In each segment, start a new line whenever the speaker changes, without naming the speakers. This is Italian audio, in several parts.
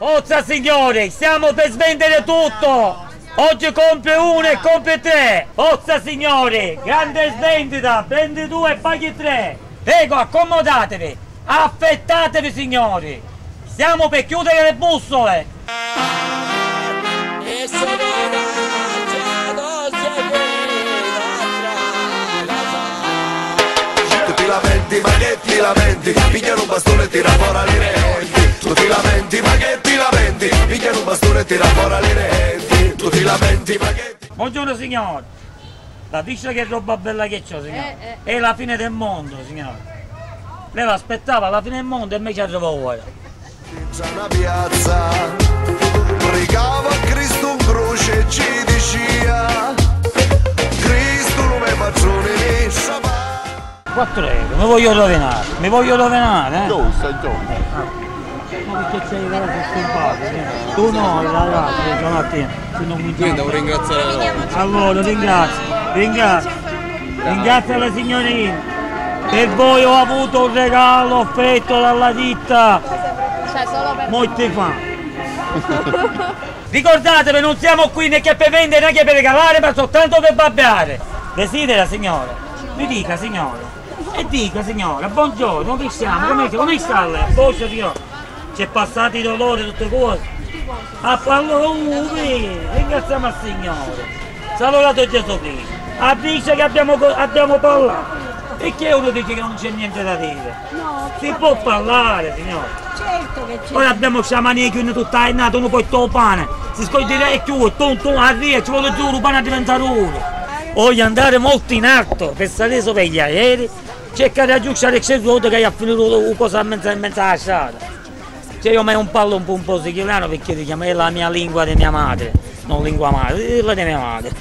Forza signori, stiamo per svendere tutto! Oggi compri uno e compri tre! Forza signori, grande svendita, prendi due e paghi tre! Prego, accomodatevi! Affettatevi signori! Stiamo per chiudere le bussole!
Tu ti lamenti, ma che ti lamenti? Pigliano un bastone e tira fuori le renti. Tu ti lamenti, ma che ti lamenti? Pigliano un bastone e tira fuori le renti. Tu ti lamenti, ma che ti...
Buongiorno signori! La dice che roba bella che c'ho signore! È la fine del mondo signore! Lei l'aspettava alla fine del mondo e me ci arrivo ora!
C'è una piazza, pregava a Cristo in croce e ci diceva Cristo non mi patrone ne sapeva.
4 euro, mi voglio rovinare,
Giusto, giusto.
Ma perché c'hai le cose simpatiche? Tu no, ragazzi, stamattina, se non mi
Quindi devo ringraziare loro.
allora, ringrazio la signorina. Per voi ho avuto un regalo offerto dalla ditta.
Cioè, solo per
Molti fa. Ricordatevi, non siamo qui né che per vendere né che per regalare, ma soltanto per babbiare. Desidera signora? Mi dica signora. E dica signora, buongiorno, come siamo? Come sta lei? Buongiorno signora. C'è passato i dolori, tutte cose. Allora, ringraziamo al Signore. Salutato Gesù Cristo. Dice che abbiamo parlato. Perché uno dice che non c'è niente da dire?
No,
Si può parlare, signore.
certo che c'è.
Ora abbiamo sciamani che tutta è nato, uno poi il pane. Si scoglie e chiude, arriva, ci vuole giù, il pane a diventare uno. Voglio andare molto in alto per salire sopra gli aerei, cercare di aggiungere il ceduto che ha finito una cosa in mezzo alla strada. Cioè io mi parlo un po' siciliano perché diciamo, è la mia lingua di mia madre, non lingua madre, è la di mia madre.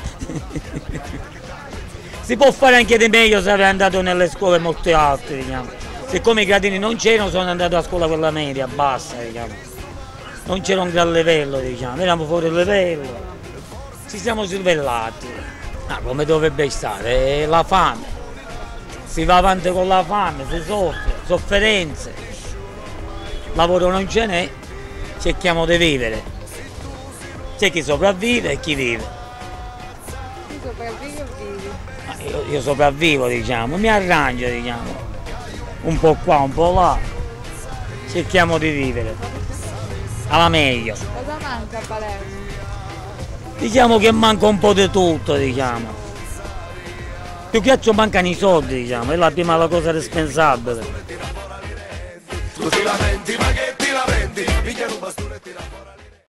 Si può fare anche di meglio se avrei andato nelle scuole molto alte, diciamo. Siccome i gradini non c'erano sono andato a scuola quella media, bassa, diciamo. Non c'era un gran livello, diciamo, eravamo fuori livello. Ci siamo svellati. Come dovrebbe stare, è la fame. Si va avanti con la fame, si soffre, sofferenze. Lavoro non ce n'è, cerchiamo di vivere. C'è chi sopravvive e chi vive.
Tu sopravvivi o vivi?
Io sopravvivo, diciamo, mi arrangio, diciamo. Un po' qua, un po' là. Cerchiamo di vivere. Alla meglio.
Cosa manca a Palermo?
Diciamo che manca un po' di tutto, diciamo. Più che altro mancano i soldi, diciamo, è la prima cosa indispensabile.
Tu ti lamenti, ma che